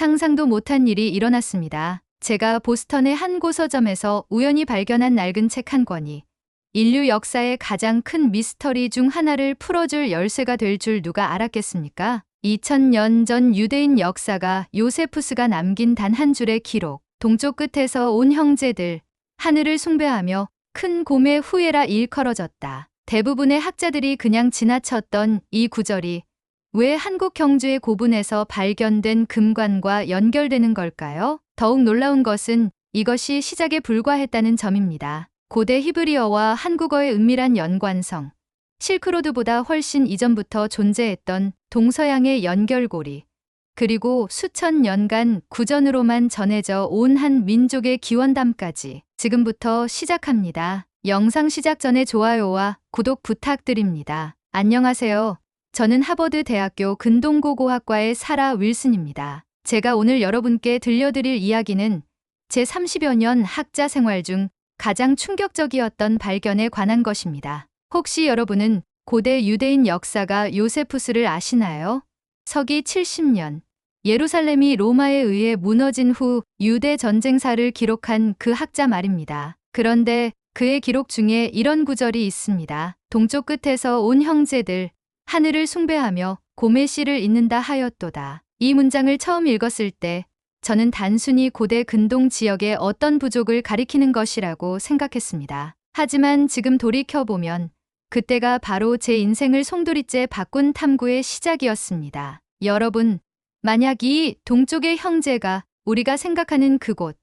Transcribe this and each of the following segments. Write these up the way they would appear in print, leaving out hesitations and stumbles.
상상도 못한 일이 일어났습니다. 제가 보스턴의 한 고서점에서 우연히 발견한 낡은 책 한 권이 인류 역사의 가장 큰 미스터리 중 하나를 풀어줄 열쇠가 될 줄 누가 알았겠습니까? 2000년 전 유대인 역사가 요세푸스가 남긴 단 한 줄의 기록. 동쪽 끝에서 온 형제들, 하늘을 숭배하며 큰 곰의 후예라 일컬어졌다. 대부분의 학자들이 그냥 지나쳤던 이 구절이 왜 한국 경주의 고분에서 발견된 금관과 연결되는 걸까요? 더욱 놀라운 것은 이것이 시작에 불과했다는 점입니다. 고대 히브리어와 한국어의 은밀한 연관성, 실크로드보다 훨씬 이전부터 존재했던 동서양의 연결고리, 그리고 수천 년간 구전으로만 전해져 온 한 민족의 기원담까지 지금부터 시작합니다. 영상 시작 전에 좋아요와 구독 부탁드립니다. 안녕하세요. 저는 하버드 대학교 근동고고학과의 사라 윌슨입니다. 제가 오늘 여러분께 들려드릴 이야기는 제 30여 년 학자 생활 중 가장 충격적이었던 발견에 관한 것입니다. 혹시 여러분은 고대 유대인 역사가 요세푸스를 아시나요? 서기 70년, 예루살렘이 로마에 의해 무너진 후 유대 전쟁사를 기록한 그 학자 말입니다. 그런데 그의 기록 중에 이런 구절이 있습니다. 동쪽 끝에서 온 형제들, 하늘을 숭배하며 곰의 씨를 잇는다 하였도다. 이 문장을 처음 읽었을 때 저는 단순히 고대 근동 지역의 어떤 부족을 가리키는 것이라고 생각했습니다. 하지만 지금 돌이켜보면 그때가 바로 제 인생을 송두리째 바꾼 탐구의 시작이었습니다. 여러분, 만약 이 동쪽의 형제가 우리가 생각하는 그곳,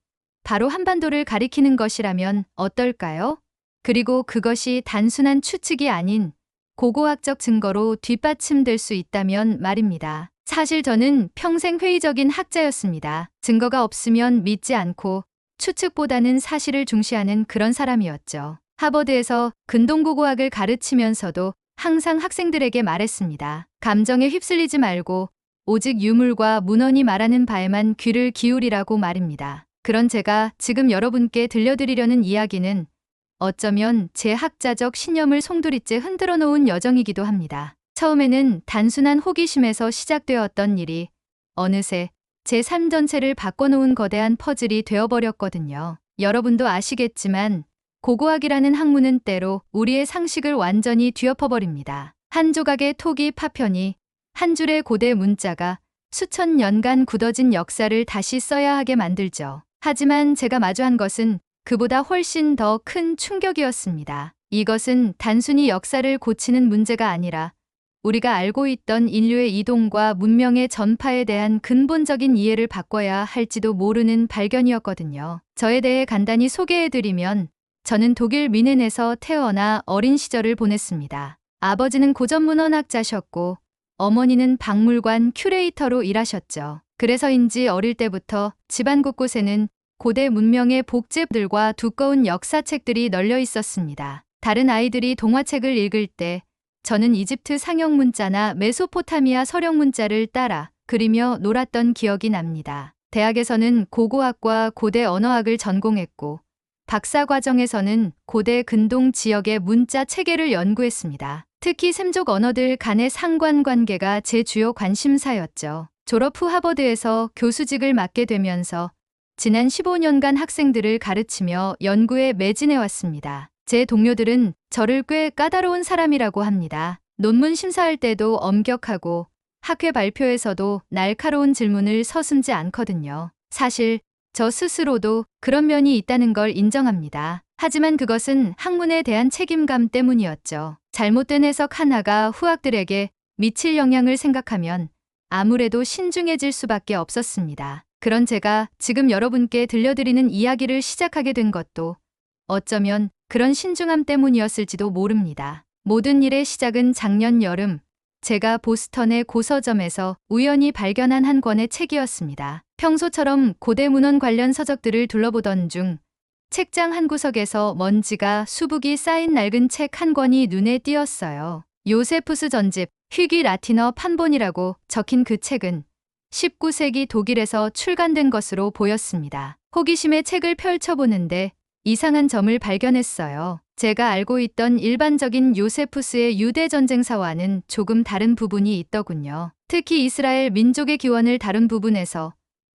바로 한반도를 가리키는 것이라면 어떨까요? 그리고 그것이 단순한 추측이 아닌 고고학적 증거로 뒷받침될 수 있다면 말입니다. 사실 저는 평생 회의적인 학자였습니다. 증거가 없으면 믿지 않고 추측보다는 사실을 중시하는 그런 사람이었죠. 하버드에서 근동고고학을 가르치면서도 항상 학생들에게 말했습니다. 감정에 휩쓸리지 말고 오직 유물과 문헌이 말하는 바에만 귀를 기울이라고 말입니다. 그런 제가 지금 여러분께 들려드리려는 이야기는 어쩌면 제 학자적 신념을 송두리째 흔들어 놓은 여정이기도 합니다. 처음에는 단순한 호기심에서 시작되었던 일이 어느새 제 삶 전체를 바꿔놓은 거대한 퍼즐이 되어버렸거든요. 여러분도 아시겠지만 고고학이라는 학문은 때로 우리의 상식을 완전히 뒤엎어버립니다. 한 조각의 토기 파편이 한 줄의 고대 문자가 수천 년간 굳어진 역사를 다시 써야 하게 만들죠. 하지만 제가 마주한 것은 그보다 훨씬 더 큰 충격이었습니다. 이것은 단순히 역사를 고치는 문제가 아니라 우리가 알고 있던 인류의 이동과 문명의 전파에 대한 근본적인 이해를 바꿔야 할지도 모르는 발견이었거든요. 저에 대해 간단히 소개해드리면 저는 독일 미넨에서 태어나 어린 시절을 보냈습니다. 아버지는 고전문헌학자셨고 어머니는 박물관 큐레이터로 일하셨죠. 그래서인지 어릴 때부터 집안 곳곳에는 고대 문명의 복제들과 두꺼운 역사책들이 널려 있었습니다. 다른 아이들이 동화책을 읽을 때 저는 이집트 상형 문자나 메소포타미아 서령 문자를 따라 그리며 놀았던 기억이 납니다. 대학에서는 고고학과 고대 언어학을 전공했고 박사 과정에서는 고대 근동 지역의 문자 체계를 연구했습니다. 특히 샘족 언어들 간의 상관관계가 제 주요 관심사였죠. 졸업 후 하버드에서 교수직을 맡게 되면서 지난 15년간 학생들을 가르치며 연구에 매진해왔습니다. 제 동료들은 저를 꽤 까다로운 사람이라고 합니다. 논문 심사할 때도 엄격하고 학회 발표에서도 날카로운 질문을 서슴지 않거든요. 사실 저 스스로도 그런 면이 있다는 걸 인정합니다. 하지만 그것은 학문에 대한 책임감 때문이었죠. 잘못된 해석 하나가 후학들에게 미칠 영향을 생각하면 아무래도 신중해질 수밖에 없었습니다. 그런 제가 지금 여러분께 들려드리는 이야기를 시작하게 된 것도 어쩌면 그런 신중함 때문이었을지도 모릅니다. 모든 일의 시작은 작년 여름 제가 보스턴의 고서점에서 우연히 발견한 한 권의 책이었습니다. 평소처럼 고대 문헌 관련 서적들을 둘러보던 중 책장 한 구석에서 먼지가 수북이 쌓인 낡은 책 한 권이 눈에 띄었어요. 요세푸스 전집 휘귀 라티너 판본이라고 적힌 그 책은 19세기 독일에서 출간된 것으로 보였습니다. 호기심에 책을 펼쳐보는데 이상한 점을 발견했어요. 제가 알고 있던 일반적인 요세푸스의 유대 전쟁사와는 조금 다른 부분이 있더군요. 특히 이스라엘 민족의 기원을 다룬 부분에서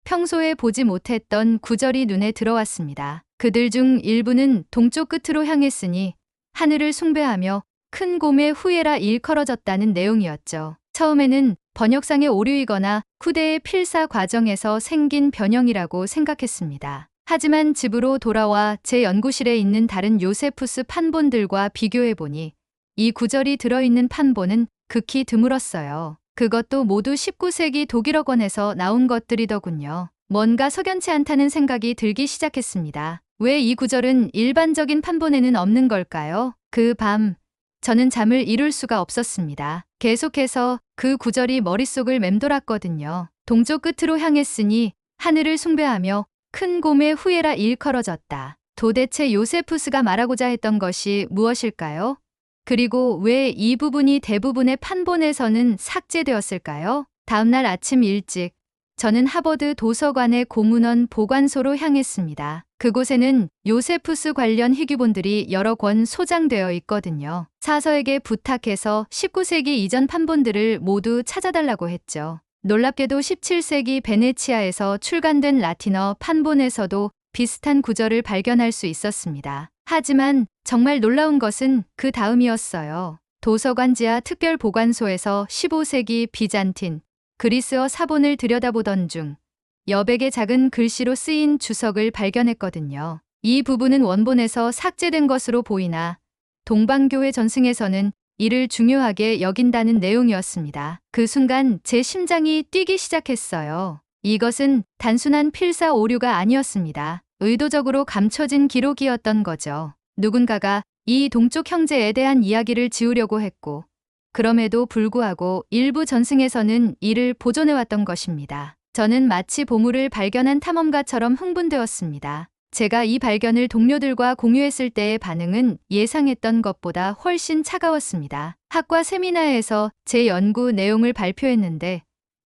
평소에 보지 못했던 구절이 눈에 들어왔습니다. 그들 중 일부는 동쪽 끝으로 향했으니 하늘을 숭배하며 큰 곰의 후예라 일컬어졌다는 내용이었죠. 처음에는 번역상의 오류이거나 후대의 필사 과정에서 생긴 변형이라고 생각했습니다. 하지만 집으로 돌아와 제 연구실에 있는 다른 요세푸스 판본들과 비교해보니 이 구절이 들어있는 판본은 극히 드물었어요. 그것도 모두 19세기 독일어권에서 나온 것들이더군요. 뭔가 석연치 않다는 생각이 들기 시작했습니다. 왜 이 구절은 일반적인 판본에는 없는 걸까요? 그 밤, 저는 잠을 이룰 수가 없었습니다. 계속해서 그 구절이 머릿속을 맴돌았거든요. 동쪽 끝으로 향했으니 하늘을 숭배하며 큰 곰의 후예라 일컬어졌다. 도대체 요세푸스가 말하고자 했던 것이 무엇일까요? 그리고 왜 이 부분이 대부분의 판본에서는 삭제되었을까요? 다음날 아침 일찍 저는 하버드 도서관의 고문원 보관소로 향했습니다. 그곳에는 요세푸스 관련 희귀본들이 여러 권 소장되어 있거든요. 사서에게 부탁해서 19세기 이전 판본들을 모두 찾아달라고 했죠. 놀랍게도 17세기 베네치아에서 출간된 라틴어 판본에서도 비슷한 구절을 발견할 수 있었습니다. 하지만 정말 놀라운 것은 그 다음이었어요. 도서관 지하 특별 보관소에서 15세기 비잔틴, 그리스어 사본을 들여다보던 중 여백의 작은 글씨로 쓰인 주석을 발견했거든요. 이 부분은 원본에서 삭제된 것으로 보이나 동방교회 전승에서는 이를 중요하게 여긴다는 내용이었습니다. 그 순간 제 심장이 뛰기 시작했어요. 이것은 단순한 필사 오류가 아니었습니다. 의도적으로 감춰진 기록이었던 거죠. 누군가가 이 동쪽 형제에 대한 이야기를 지우려고 했고, 그럼에도 불구하고 일부 전승에서는 이를 보존해왔던 것입니다. 저는 마치 보물을 발견한 탐험가처럼 흥분되었습니다. 제가 이 발견을 동료들과 공유했을 때의 반응은 예상했던 것보다 훨씬 차가웠습니다. 학과 세미나에서 제 연구 내용을 발표했는데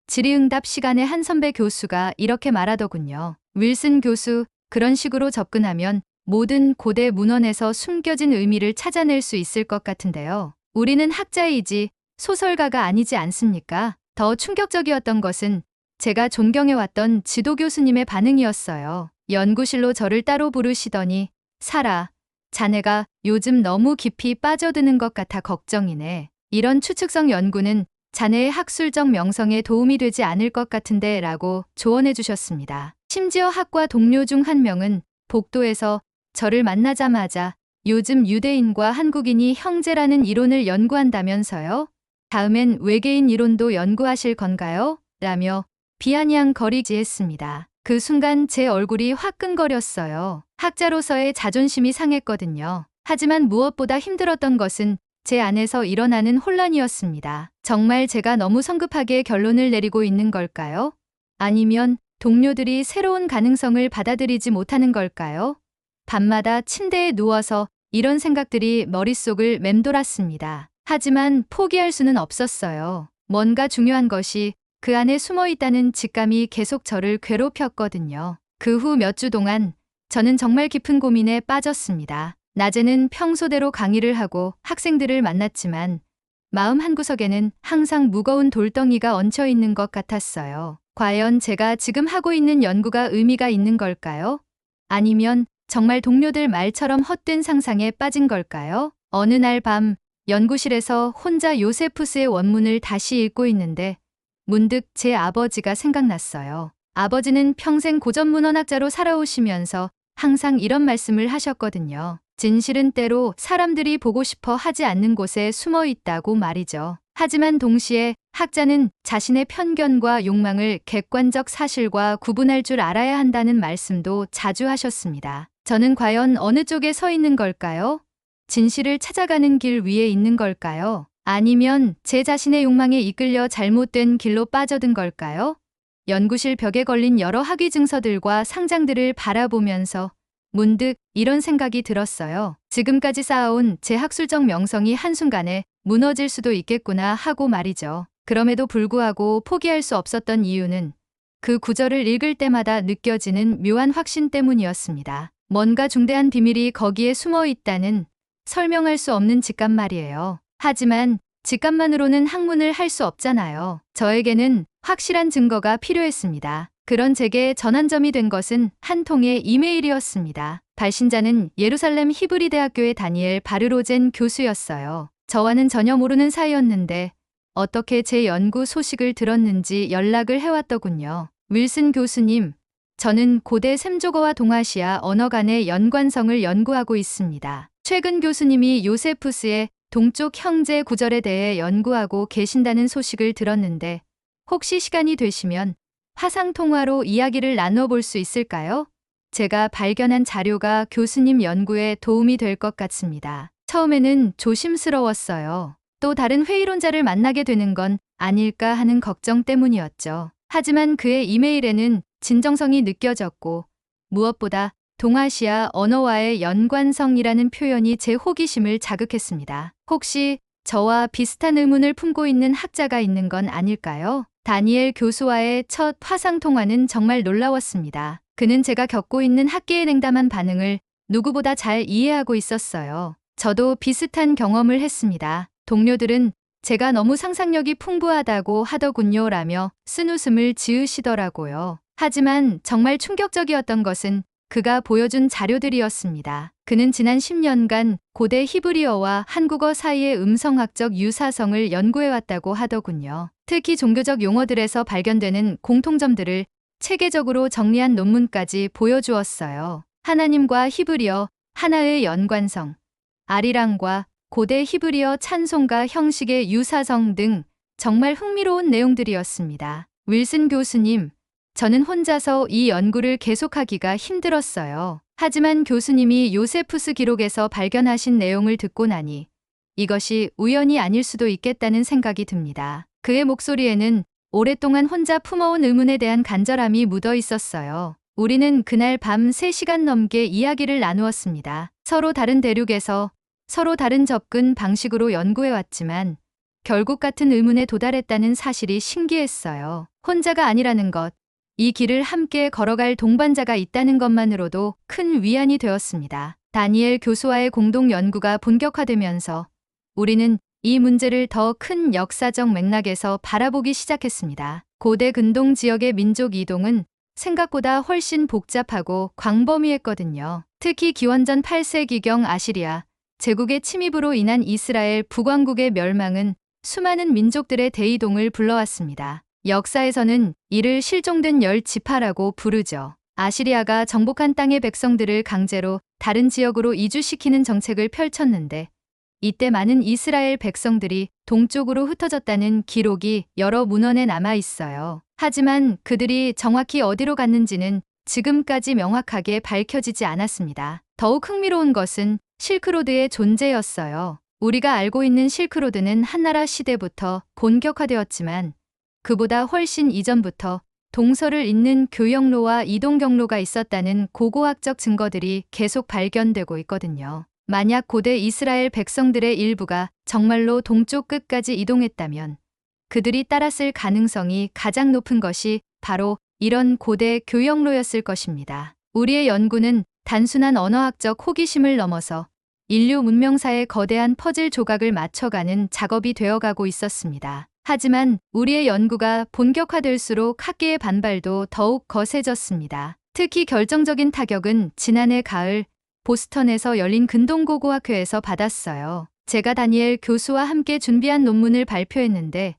질의응답 시간에 한 선배 교수가 이렇게 말하더군요. 윌슨 교수, 그런 식으로 접근하면 모든 고대 문헌에서 숨겨진 의미를 찾아낼 수 있을 것 같은데요. 우리는 학자이지 소설가가 아니지 않습니까? 더 충격적이었던 것은 제가 존경해왔던 지도 교수님의 반응이었어요. 연구실로 저를 따로 부르시더니 사라, 자네가 요즘 너무 깊이 빠져드는 것 같아 걱정이네. 이런 추측성 연구는 자네의 학술적 명성에 도움이 되지 않을 것 같은데 라고 조언해 주셨습니다. 심지어 학과 동료 중 한 명은 복도에서 저를 만나자마자 요즘 유대인과 한국인이 형제라는 이론을 연구한다면서요? 다음엔 외계인 이론도 연구하실 건가요? 라며 비아냥거리지했습니다. 그 순간 제 얼굴이 화끈거렸어요. 학자로서의 자존심이 상했거든요. 하지만 무엇보다 힘들었던 것은 제 안에서 일어나는 혼란이었습니다. 정말 제가 너무 성급하게 결론을 내리고 있는 걸까요? 아니면 동료들이 새로운 가능성을 받아들이지 못하는 걸까요? 밤마다 침대에 누워서 이런 생각들이 머릿속을 맴돌았습니다. 하지만 포기할 수는 없었어요. 뭔가 중요한 것이 그 안에 숨어 있다는 직감이 계속 저를 괴롭혔거든요. 그 후 몇 주 동안 저는 정말 깊은 고민에 빠졌습니다. 낮에는 평소대로 강의를 하고 학생들을 만났지만 마음 한구석에는 항상 무거운 돌덩이가 얹혀 있는 것 같았어요. 과연 제가 지금 하고 있는 연구가 의미가 있는 걸까요? 아니면 정말 동료들 말처럼 헛된 상상에 빠진 걸까요? 어느 날 밤 연구실에서 혼자 요세푸스의 원문을 다시 읽고 있는데 문득 제 아버지가 생각났어요. 아버지는 평생 고전문헌학자로 살아오시면서 항상 이런 말씀을 하셨거든요. 진실은 때로 사람들이 보고 싶어 하지 않는 곳에 숨어 있다고 말이죠. 하지만 동시에 학자는 자신의 편견과 욕망을 객관적 사실과 구분할 줄 알아야 한다는 말씀도 자주 하셨습니다. 저는 과연 어느 쪽에 서 있는 걸까요? 진실을 찾아가는 길 위에 있는 걸까요? 아니면 제 자신의 욕망에 이끌려 잘못된 길로 빠져든 걸까요? 연구실 벽에 걸린 여러 학위 증서들과 상장들을 바라보면서 문득 이런 생각이 들었어요. 지금까지 쌓아온 제 학술적 명성이 한순간에 무너질 수도 있겠구나 하고 말이죠. 그럼에도 불구하고 포기할 수 없었던 이유는 그 구절을 읽을 때마다 느껴지는 묘한 확신 때문이었습니다. 뭔가 중대한 비밀이 거기에 숨어 있다는 설명할 수 없는 직감 말이에요. 하지만 직감만으로는 학문을 할 수 없잖아요. 저에게는 확실한 증거가 필요했습니다. 그런 제게 전환점이 된 것은 한 통의 이메일이었습니다. 발신자는 예루살렘 히브리 대학교의 다니엘 바르로젠 교수였어요. 저와는 전혀 모르는 사이였는데 어떻게 제 연구 소식을 들었는지 연락을 해왔더군요. 윌슨 교수님, 저는 고대 셈조거와 동아시아 언어 간의 연관성을 연구하고 있습니다. 최근 교수님이 요세푸스의 동쪽 형제 구절에 대해 연구하고 계신다는 소식을 들었는데 혹시 시간이 되시면 화상통화로 이야기를 나눠볼 수 있을까요? 제가 발견한 자료가 교수님 연구에 도움이 될 것 같습니다. 처음에는 조심스러웠어요. 또 다른 회의론자를 만나게 되는 건 아닐까 하는 걱정 때문이었죠. 하지만 그의 이메일에는 진정성이 느껴졌고 무엇보다 동아시아 언어와의 연관성이라는 표현이 제 호기심을 자극했습니다. 혹시 저와 비슷한 의문을 품고 있는 학자가 있는 건 아닐까요? 다니엘 교수와의 첫 화상통화는 정말 놀라웠습니다. 그는 제가 겪고 있는 학계에 냉담한 반응을 누구보다 잘 이해하고 있었어요. 저도 비슷한 경험을 했습니다. 동료들은 제가 너무 상상력이 풍부하다고 하더군요 라며 쓴웃음을 지으시더라고요. 하지만 정말 충격적이었던 것은 그가 보여준 자료들이었습니다. 그는 지난 10년간 고대 히브리어와 한국어 사이의 음성학적 유사성을 연구해왔다고 하더군요. 특히 종교적 용어들에서 발견되는 공통점들을 체계적으로 정리한 논문까지 보여주었어요. 하나님과 히브리어, 하나의 연관성, 아리랑과 고대 히브리어 찬송가 형식의 유사성 등 정말 흥미로운 내용들이었습니다. 윌슨 교수님, 저는 혼자서 이 연구를 계속하기가 힘들었어요. 하지만 교수님이 요세푸스 기록에서 발견하신 내용을 듣고 나니 이것이 우연이 아닐 수도 있겠다는 생각이 듭니다. 그의 목소리에는 오랫동안 혼자 품어온 의문에 대한 간절함이 묻어 있었어요. 우리는 그날 밤 3시간 넘게 이야기를 나누었습니다. 서로 다른 대륙에서 서로 다른 접근 방식으로 연구해왔지만 결국 같은 의문에 도달했다는 사실이 신기했어요. 혼자가 아니라는 것, 이 길을 함께 걸어갈 동반자가 있다는 것만으로도 큰 위안이 되었습니다. 다니엘 교수와의 공동 연구가 본격화되면서 우리는 이 문제를 더 큰 역사적 맥락에서 바라보기 시작했습니다. 고대 근동 지역의 민족 이동은 생각보다 훨씬 복잡하고 광범위했거든요. 특히 기원전 8세기경 아시리아 제국의 침입으로 인한 이스라엘 북왕국의 멸망은 수많은 민족들의 대이동을 불러왔습니다. 역사에서는 이를 실종된 10지파라고 부르죠. 아시리아가 정복한 땅의 백성들을 강제로 다른 지역으로 이주시키는 정책을 펼쳤는데 이때 많은 이스라엘 백성들이 동쪽으로 흩어졌다는 기록이 여러 문헌에 남아 있어요. 하지만 그들이 정확히 어디로 갔는지는 지금까지 명확하게 밝혀지지 않았습니다. 더욱 흥미로운 것은 실크로드의 존재였어요. 우리가 알고 있는 실크로드는 한나라 시대부터 본격화되었지만 그보다 훨씬 이전부터 동서를 잇는 교역로와 이동 경로가 있었다는 고고학적 증거들이 계속 발견되고 있거든요. 만약 고대 이스라엘 백성들의 일부가 정말로 동쪽 끝까지 이동했다면 그들이 따랐을 가능성이 가장 높은 것이 바로 이런 고대 교역로였을 것입니다. 우리의 연구는 단순한 언어학적 호기심을 넘어서 인류 문명사의 거대한 퍼즐 조각을 맞춰가는 작업이 되어가고 있었습니다. 하지만 우리의 연구가 본격화될수록 학계의 반발도 더욱 거세졌습니다. 특히 결정적인 타격은 지난해 가을 보스턴에서 열린 근동고고학회에서 받았어요. 제가 다니엘 교수와 함께 준비한 논문을 발표했는데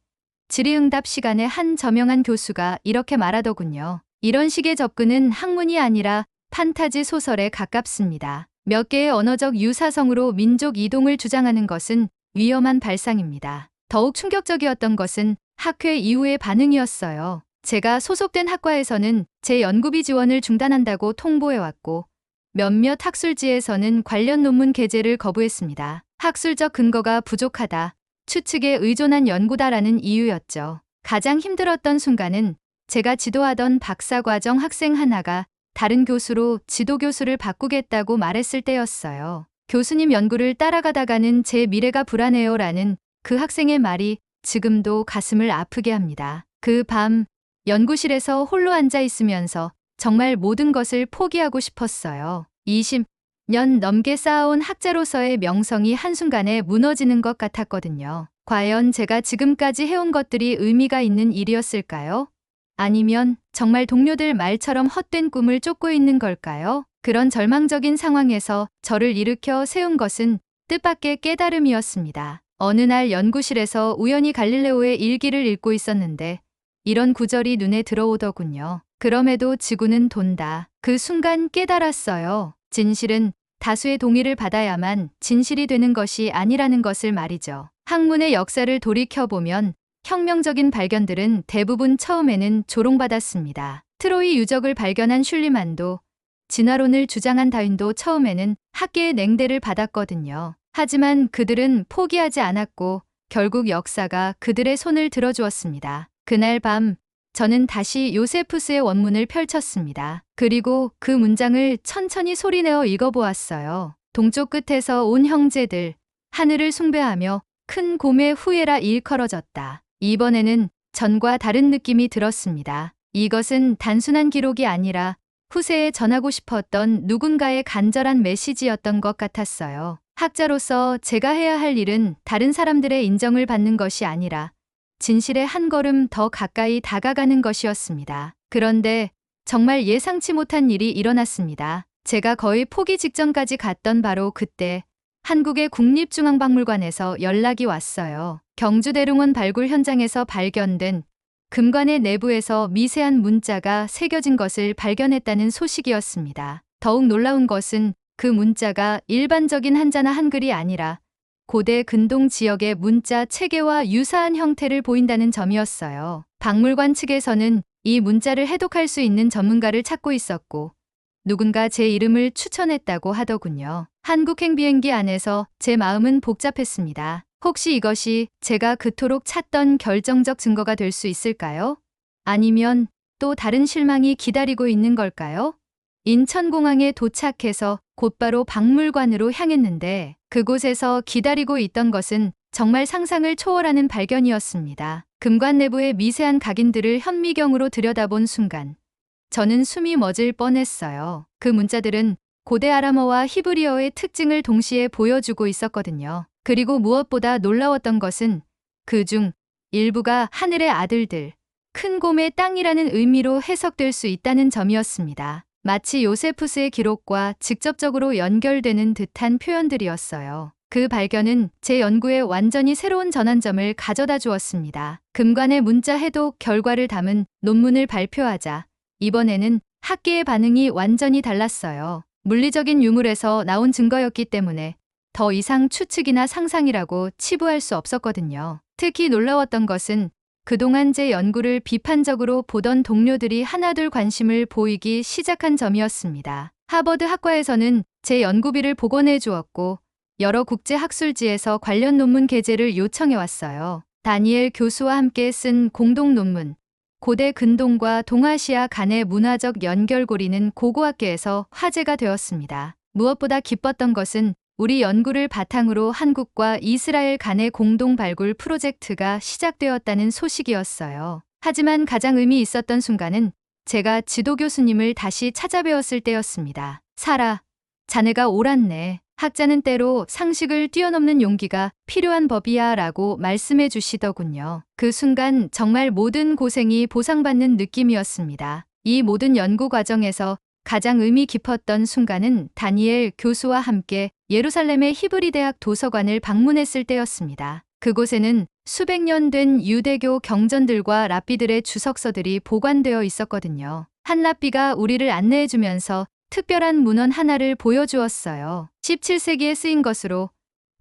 질의응답 시간에 한 저명한 교수가 이렇게 말하더군요. 이런 식의 접근은 학문이 아니라 판타지 소설에 가깝습니다. 몇 개의 언어적 유사성으로 민족 이동을 주장하는 것은 위험한 발상입니다. 더욱 충격적이었던 것은 학회 이후의 반응이었어요. 제가 소속된 학과에서는 제 연구비 지원을 중단한다고 통보해왔고 몇몇 학술지에서는 관련 논문 게재를 거부했습니다. 학술적 근거가 부족하다, 추측에 의존한 연구다라는 이유였죠. 가장 힘들었던 순간은 제가 지도하던 박사과정 학생 하나가 다른 교수로 지도교수를 바꾸겠다고 말했을 때였어요. 교수님 연구를 따라가다가는 제 미래가 불안해요 라는 그 학생의 말이 지금도 가슴을 아프게 합니다. 그 밤 연구실에서 홀로 앉아 있으면서 정말 모든 것을 포기하고 싶었어요. 20년 넘게 쌓아온 학자로서의 명성이 한순간에 무너지는 것 같았거든요. 과연 제가 지금까지 해온 것들이 의미가 있는 일이었을까요? 아니면 정말 동료들 말처럼 헛된 꿈을 쫓고 있는 걸까요? 그런 절망적인 상황에서 저를 일으켜 세운 것은 뜻밖의 깨달음이었습니다. 어느 날 연구실에서 우연히 갈릴레오의 일기를 읽고 있었는데 이런 구절이 눈에 들어오더군요. 그럼에도 지구는 돈다. 그 순간 깨달았어요. 진실은 다수의 동의를 받아야만 진실이 되는 것이 아니라는 것을 말이죠. 학문의 역사를 돌이켜보면 혁명적인 발견들은 대부분 처음에는 조롱받았습니다. 트로이 유적을 발견한 슐리만도, 진화론을 주장한 다윈도 처음에는 학계의 냉대를 받았거든요. 하지만 그들은 포기하지 않았고 결국 역사가 그들의 손을 들어주었습니다. 그날 밤 저는 다시 요세푸스의 원문을 펼쳤습니다. 그리고 그 문장을 천천히 소리내어 읽어보았어요. 동쪽 끝에서 온 형제들, 하늘을 숭배하며 큰 곰의 후예라 일컬어졌다. 이번에는 전과 다른 느낌이 들었습니다. 이것은 단순한 기록이 아니라 후세에 전하고 싶었던 누군가의 간절한 메시지였던 것 같았어요. 학자로서 제가 해야 할 일은 다른 사람들의 인정을 받는 것이 아니라 진실에 한 걸음 더 가까이 다가가는 것이었습니다. 그런데 정말 예상치 못한 일이 일어났습니다. 제가 거의 포기 직전까지 갔던 바로 그때 한국의 국립중앙박물관에서 연락이 왔어요. 경주대릉원 발굴 현장에서 발견된 금관의 내부에서 미세한 문자가 새겨진 것을 발견했다는 소식이었습니다. 더욱 놀라운 것은 그 문자가 일반적인 한자나 한글이 아니라 고대 근동 지역의 문자 체계와 유사한 형태를 보인다는 점이었어요. 박물관 측에서는 이 문자를 해독할 수 있는 전문가를 찾고 있었고 누군가 제 이름을 추천했다고 하더군요. 한국행 비행기 안에서 제 마음은 복잡했습니다. 혹시 이것이 제가 그토록 찾던 결정적 증거가 될 수 있을까요? 아니면 또 다른 실망이 기다리고 있는 걸까요? 인천공항에 도착해서 곧바로 박물관으로 향했는데 그곳에서 기다리고 있던 것은 정말 상상을 초월하는 발견이었습니다. 금관 내부의 미세한 각인들을 현미경으로 들여다본 순간 저는 숨이 멎을 뻔했어요. 그 문자들은 고대 아람어와 히브리어의 특징을 동시에 보여주고 있었거든요. 그리고 무엇보다 놀라웠던 것은 그중 일부가 하늘의 아들들, 큰 곰의 땅이라는 의미로 해석될 수 있다는 점이었습니다. 마치 요세푸스의 기록과 직접적으로 연결되는 듯한 표현들이었어요. 그 발견은 제 연구에 완전히 새로운 전환점을 가져다 주었습니다. 금관의 문자 해독 결과를 담은 논문을 발표하자 이번에는 학계의 반응이 완전히 달랐어요. 물리적인 유물에서 나온 증거였기 때문에 더 이상 추측이나 상상이라고 치부할 수 없었거든요. 특히 놀라웠던 것은 그동안 제 연구를 비판적으로 보던 동료들이 하나둘 관심을 보이기 시작한 점이었습니다. 하버드 학과에서는 제 연구비를 복원해 주었고 여러 국제 학술지에서 관련 논문 게재를 요청해 왔어요. 다니엘 교수와 함께 쓴 공동 논문 고대 근동과 동아시아 간의 문화적 연결고리는 고고학계에서 화제가 되었습니다. 무엇보다 기뻤던 것은 우리 연구를 바탕으로 한국과 이스라엘 간의 공동 발굴 프로젝트가 시작되었다는 소식이었어요. 하지만 가장 의미 있었던 순간은 제가 지도 교수님을 다시 찾아뵈었을 때였습니다. 사라, 자네가 옳았네. 학자는 때로 상식을 뛰어넘는 용기가 필요한 법이야 라고 말씀해 주시더군요. 그 순간 정말 모든 고생이 보상받는 느낌이었습니다. 이 모든 연구 과정에서 가장 의미 깊었던 순간은 다니엘 교수와 함께 예루살렘의 히브리 대학 도서관을 방문했을 때였습니다. 그곳에는 수백 년 된 유대교 경전들과 랍비들의 주석서들이 보관되어 있었거든요. 한 랍비가 우리를 안내해주면서 특별한 문헌 하나를 보여주었어요. 17세기에 쓰인 것으로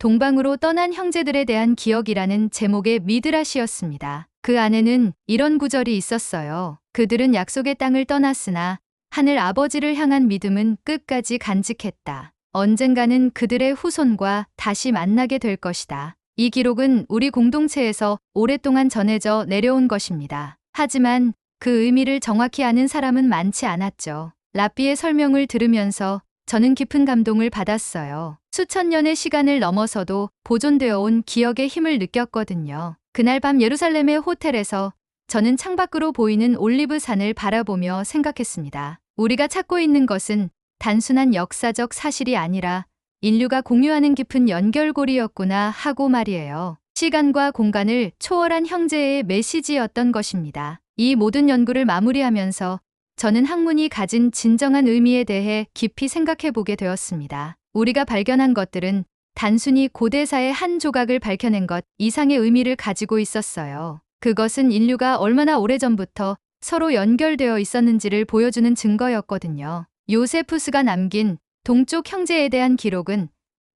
동방으로 떠난 형제들에 대한 기억이라는 제목의 미드라시였습니다. 그 안에는 이런 구절이 있었어요. 그들은 약속의 땅을 떠났으나 하늘 아버지를 향한 믿음은 끝까지 간직했다. 언젠가는 그들의 후손과 다시 만나게 될 것이다. 이 기록은 우리 공동체에서 오랫동안 전해져 내려온 것입니다. 하지만 그 의미를 정확히 아는 사람은 많지 않았죠. 랍비의 설명을 들으면서 저는 깊은 감동을 받았어요. 수천 년의 시간을 넘어서도 보존되어 온 기억의 힘을 느꼈거든요. 그날 밤 예루살렘의 호텔에서 저는 창밖으로 보이는 올리브산을 바라보며 생각했습니다. 우리가 찾고 있는 것은 단순한 역사적 사실이 아니라 인류가 공유하는 깊은 연결고리였구나 하고 말이에요. 시간과 공간을 초월한 형제의 메시지였던 것입니다. 이 모든 연구를 마무리하면서 저는 학문이 가진 진정한 의미에 대해 깊이 생각해 보게 되었습니다. 우리가 발견한 것들은 단순히 고대사의 한 조각을 밝혀낸 것 이상의 의미를 가지고 있었어요. 그것은 인류가 얼마나 오래전부터 서로 연결되어 있었는지를 보여주는 증거였거든요. 요세푸스가 남긴 동쪽 형제에 대한 기록은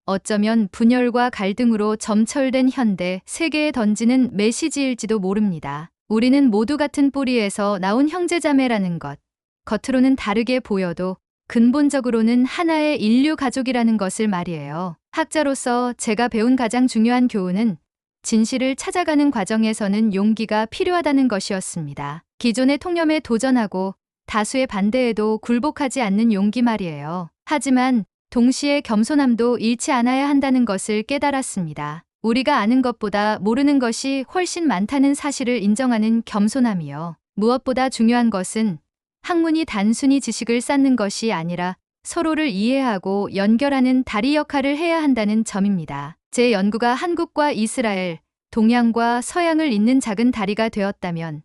어쩌면 분열과 갈등으로 점철된 현대 세계에 던지는 메시지일지도 모릅니다. 우리는 모두 같은 뿌리에서 나온 형제자매라는 것. 겉으로는 다르게 보여도 근본적으로는 하나의 인류 가족이라는 것을 말이에요. 학자로서 제가 배운 가장 중요한 교훈은 진실을 찾아가는 과정에서는 용기가 필요하다는 것이었습니다. 기존의 통념에 도전하고 다수의 반대에도 굴복하지 않는 용기 말이에요. 하지만 동시에 겸손함도 잃지 않아야 한다는 것을 깨달았습니다. 우리가 아는 것보다 모르는 것이 훨씬 많다는 사실을 인정하는 겸손함이요. 무엇보다 중요한 것은 학문이 단순히 지식을 쌓는 것이 아니라 서로를 이해하고 연결하는 다리 역할을 해야 한다는 점입니다. 제 연구가 한국과 이스라엘, 동양과 서양을 잇는 작은 다리가 되었다면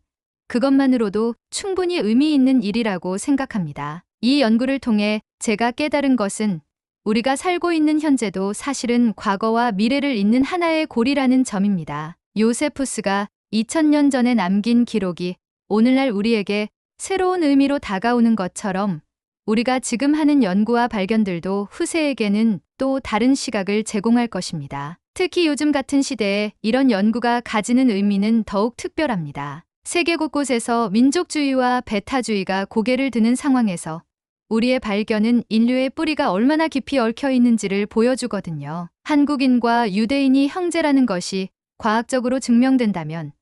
그것만으로도 충분히 의미 있는 일이라고 생각합니다. 이 연구를 통해 제가 깨달은 것은 우리가 살고 있는 현재도 사실은 과거와 미래를 잇는 하나의 고리라는 점입니다. 요세푸스가 2000년 전에 남긴 기록이 오늘날 우리에게 새로운 의미로 다가오는 것처럼 우리가 지금 하는 연구와 발견들도 후세에게는 또 다른 시각을 제공할 것입니다. 특히 요즘 같은 시대에 이런 연구가 가지는 의미는 더욱 특별합니다. 세계 곳곳에서 민족주의와 배타주의가 고개를 드는 상황에서 우리의 발견은 인류의 뿌리가 얼마나 깊이 얽혀 있는지를 보여주거든요. 한국인과 유대인이 형제라는 것이 과학적으로 증명된다면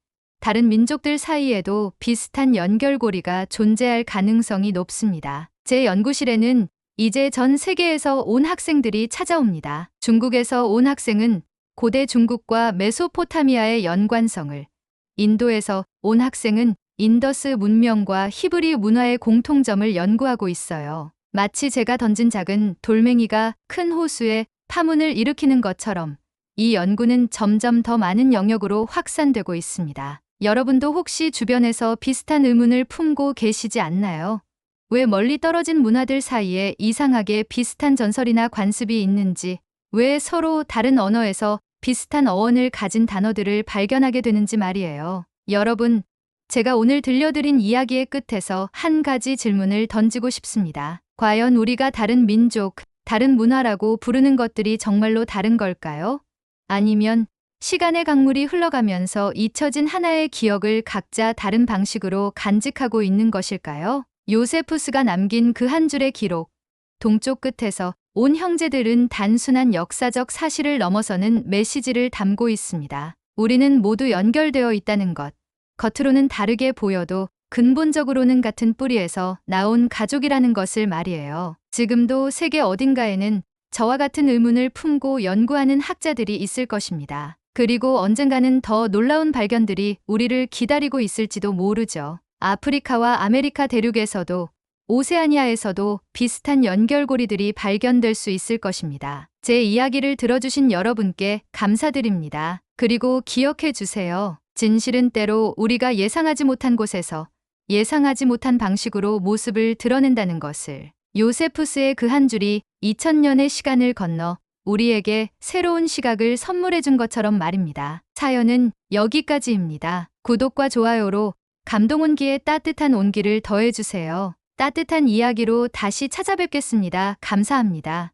다른 민족들 사이에도 비슷한 연결고리가 존재할 가능성이 높습니다. 제 연구실에는 이제 전 세계에서 온 학생들이 찾아옵니다. 중국에서 온 학생은 고대 중국과 메소포타미아의 연관성을, 인도에서 온 학생은 인더스 문명과 히브리 문화의 공통점을 연구하고 있어요. 마치 제가 던진 작은 돌멩이가 큰 호수에 파문을 일으키는 것처럼 이 연구는 점점 더 많은 영역으로 확산되고 있습니다. 여러분도 혹시 주변에서 비슷한 의문을 품고 계시지 않나요? 왜 멀리 떨어진 문화들 사이에 이상하게 비슷한 전설이나 관습이 있는지, 왜 서로 다른 언어에서 비슷한 어원을 가진 단어들을 발견하게 되는지 말이에요. 여러분, 제가 오늘 들려드린 이야기의 끝에서 한 가지 질문을 던지고 싶습니다. 과연 우리가 다른 민족, 다른 문화라고 부르는 것들이 정말로 다른 걸까요? 아니면 시간의 강물이 흘러가면서 잊혀진 하나의 기억을 각자 다른 방식으로 간직하고 있는 것일까요? 요세푸스가 남긴 그 한 줄의 기록, 동쪽 끝에서 온 형제들은 단순한 역사적 사실을 넘어서는 메시지를 담고 있습니다. 우리는 모두 연결되어 있다는 것. 겉으로는 다르게 보여도 근본적으로는 같은 뿌리에서 나온 가족이라는 것을 말이에요. 지금도 세계 어딘가에는 저와 같은 의문을 품고 연구하는 학자들이 있을 것입니다. 그리고 언젠가는 더 놀라운 발견들이 우리를 기다리고 있을지도 모르죠. 아프리카와 아메리카 대륙에서도 오세아니아에서도 비슷한 연결고리들이 발견될 수 있을 것입니다. 제 이야기를 들어주신 여러분께 감사드립니다. 그리고 기억해 주세요. 진실은 때로 우리가 예상하지 못한 곳에서 예상하지 못한 방식으로 모습을 드러낸다는 것을. 요세푸스의 그 한 줄이 2000년의 시간을 건너 우리에게 새로운 시각을 선물해 준 것처럼 말입니다. 사연은 여기까지입니다. 구독과 좋아요로 감동 온기에 따뜻한 온기를 더해주세요. 따뜻한 이야기로 다시 찾아뵙겠습니다. 감사합니다.